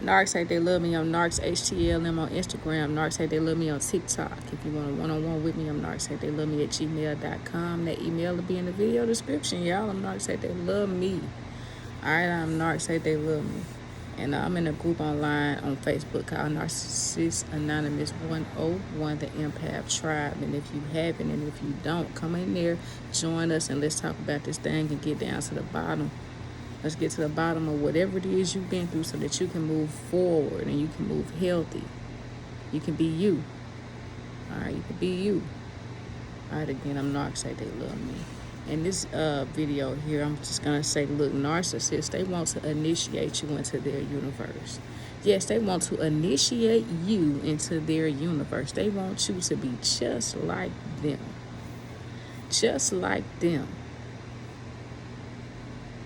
Narcs Hate They Love Me. I'm NarcsHateTheyLoveMe on Instagram. Narcs Hate They Love Me on TikTok. If you want a one-on-one with me, I'm NarcsHateTheyLoveMe at gmail.com. That email will be in the video description, y'all. I'm Narcs Hate They Love Me. All right, I'm Narcs Hate They Love Me. And I'm in a group online on Facebook called Narcissist Anonymous 101, the Empath Tribe. And if you haven't, and if you don't, come in there, join us, and let's talk about this thing and get down to the bottom. Let's get to the bottom of whatever it is you've been through so that you can move forward and you can move healthy. You can be you. All right, you can be you. All right, again, I'm Narcs Hate They Love Me. In this video here, I'm just going to say, look, narcissists, they want to initiate you into their universe. Yes, they want to initiate you into their universe. They want you to be just like them. Just like them.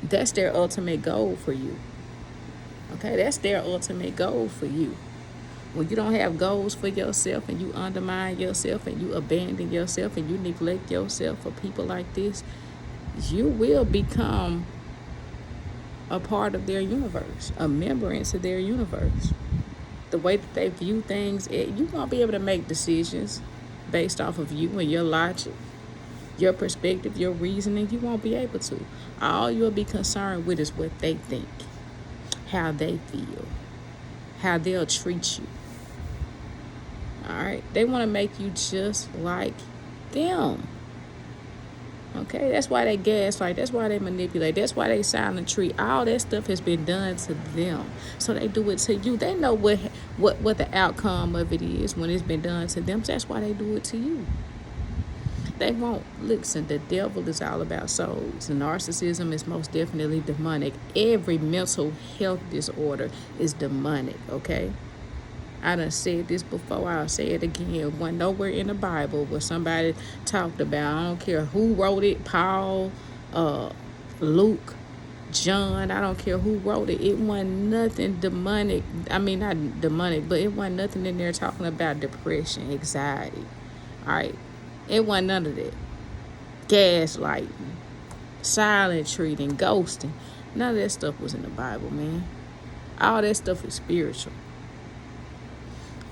That's their ultimate goal for you. Okay, that's their ultimate goal for you. When you don't have goals for yourself and you undermine yourself and you abandon yourself and you neglect yourself for people like this, you will become a part of their universe, a member into their universe. The way that they view things, you won't be able to make decisions based off of you and your logic, your perspective, your reasoning. You won't be able to. All you'll be concerned with is what they think, how they feel, how they'll treat you. All right? They want to make you just like them. Okay? That's why they gaslight. That's why they manipulate. That's why they silent treat. All that stuff has been done to them. So they do it to you. They know what the outcome of it is when it's been done to them. So that's why they do it to you. They won't. Listen, the devil is all about souls. Narcissism is most definitely demonic. Every mental health disorder is demonic, okay? I done said this before. I'll say it again. Wasn't nowhere in the Bible where somebody talked about, I don't care who wrote it, Paul, Luke, John, I don't care who wrote it. It wasn't nothing demonic. I mean, not demonic, but it wasn't nothing in there talking about depression, anxiety, all right? It wasn't none of that. Gaslighting, silent treating, ghosting. None of that stuff was in the Bible, man. All that stuff is spiritual.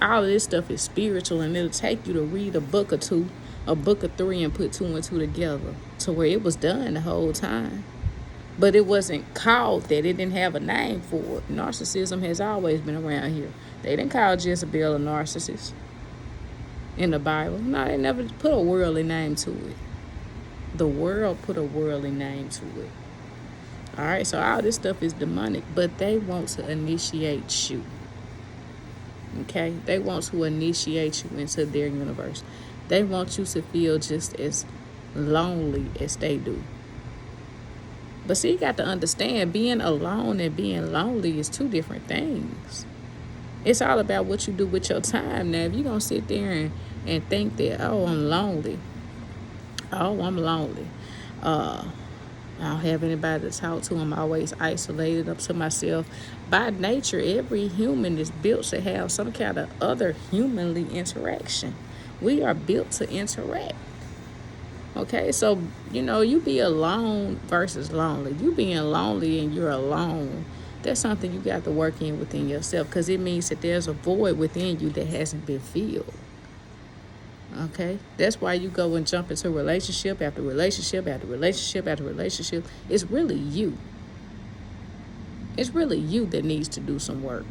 All of this stuff is spiritual, and it'll take you to read a book or two, a book or three, and put two and two together to where it was done the whole time. But it wasn't called that. It didn't have a name for it. Narcissism has always been around here. They didn't call Jezebel a narcissist in the Bible. No, they never put a worldly name to it. The world put a worldly name to it. All right, so all this stuff is demonic, but they want to initiate you. Okay, they want to initiate you into their universe. They want you to feel just as lonely as they do. But see, you got to understand, being alone and being lonely is two different things. It's all about what you do with your time. Now, if you're going to sit there and think that, oh, I'm lonely. Oh, I'm lonely. I don't have anybody to talk to. I'm always isolated up to myself. By nature, every human is built to have some kind of other humanly interaction. We are built to interact. Okay, so, you be alone versus lonely. You being lonely and you're alone, that's something you got to work in within yourself, because it means that there's a void within you that hasn't been filled. Okay, that's why you go and jump into relationship after relationship after relationship after relationship. It's really you. It's really you that needs to do some work.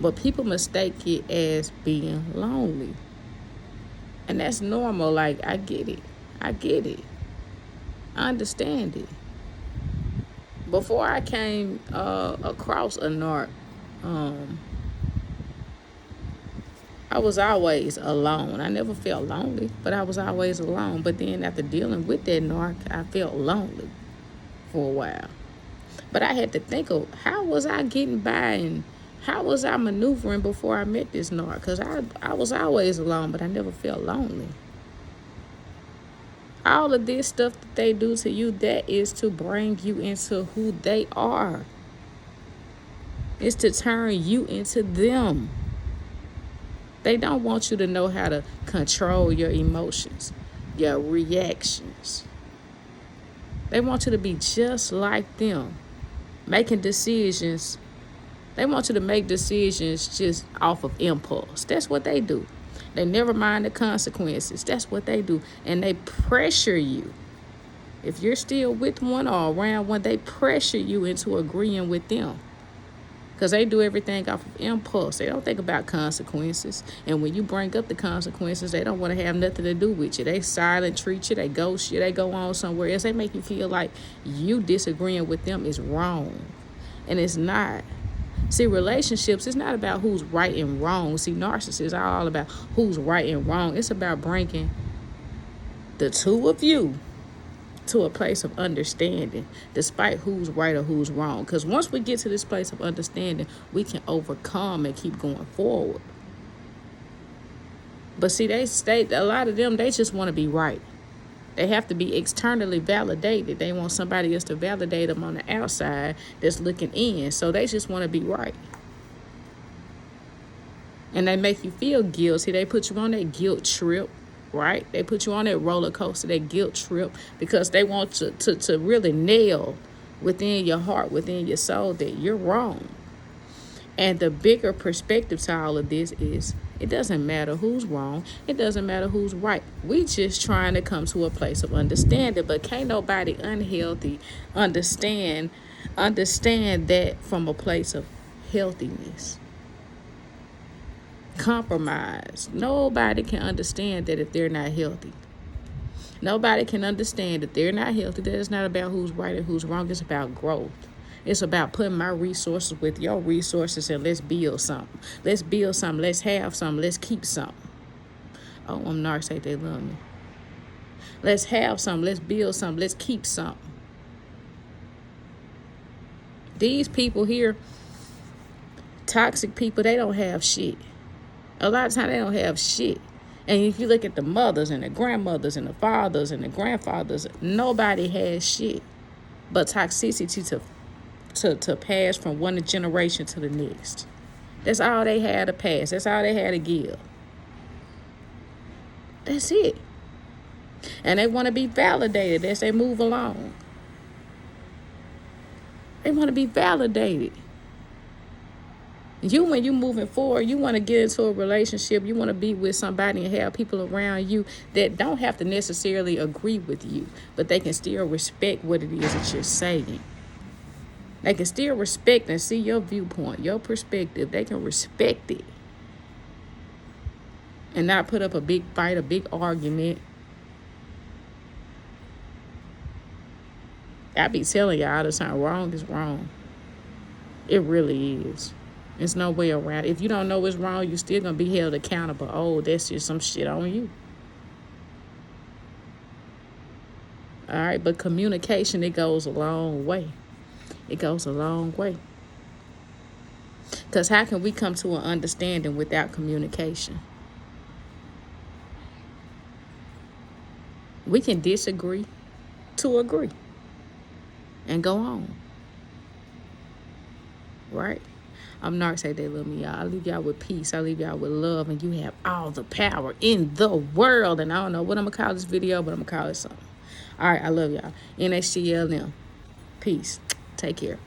But people mistake it as being lonely. And that's normal. Like, I get it. I understand it. Before I came across a narc, I was always alone. I never felt lonely, but I was always alone. But then after dealing with that narc, I felt lonely for a while. But I had to think of, how was I getting by and how was I maneuvering before I met this narc? Because I was always alone, but I never felt lonely. All of this stuff that they do to you, that is to bring you into who they are. It's to turn you into them. They don't want you to know how to control your emotions, your reactions. They want you to be just like them, making decisions They want you to make decisions just off of impulse. That's what they do. They never mind the consequences. That's what they do. And they pressure you. If you're still with one or around one, they pressure you into agreeing with them. Because they do everything off of impulse. They don't think about consequences. And when you bring up the consequences, they don't want to have nothing to do with you. They silent treat you. They ghost you. They go on somewhere else. They make you feel like you disagreeing with them is wrong. And it's not. See, relationships, it's not about who's right and wrong. See, narcissists are all about who's right and wrong. It's about bringing the two of you to a place of understanding, despite who's right or who's wrong. Because once we get to this place of understanding, we can overcome and keep going forward. But see, a lot of them, they just want to be right. They have to be externally validated. They want somebody else to validate them on the outside that's looking in. So they just want to be right. And they make you feel guilty. They put you on that guilt trip, right? They put you on that roller coaster, that guilt trip, because they want to really nail within your heart, within your soul, that you're wrong. And the bigger perspective to all of this is, it doesn't matter who's wrong. It doesn't matter who's right. We just trying to come to a place of understanding. But can't nobody unhealthy understand that from a place of healthiness. Compromise. Nobody can understand that if they're not healthy. Nobody can understand that they're not healthy. That it's not about who's right and who's wrong. It's about growth. It's about putting my resources with your resources and let's build something. Let's build something. Let's have something. Let's keep something. Oh, I'm NarcsHateTheyLoveMe. Let's have something. Let's build something. Let's keep something. These people here, toxic people, they don't have shit. A lot of times they don't have shit. And if you look at the mothers and the grandmothers and the fathers and the grandfathers, nobody has shit but toxicity to pass from one generation to the next. That's all they had to pass. That's all they had to give. That's it. And they want to be validated as they move along. They want to be validated. When you're moving forward, you want to get into a relationship. You want to be with somebody and have people around you that don't have to necessarily agree with you, but they can still respect what it is that you're saying. They can still respect and see your viewpoint, your perspective. They can respect it and not put up a big fight, a big argument. I be telling y'all all the time, wrong is wrong. It really is. There's no way around it. If you don't know what's wrong, you're still going to be held accountable. Oh, that's just some shit on you. All right, but communication, it goes a long way. It goes a long way. Because how can we come to an understanding without communication? We can disagree to agree and go on. Right? I'm NarcsHateTheyLoveMe, y'all. I leave y'all with peace. I leave y'all with love. And you have all the power in the world. And I don't know what I'm going to call this video, but I'm going to call it something. All right, I love y'all. NHTLM. Peace. Take care.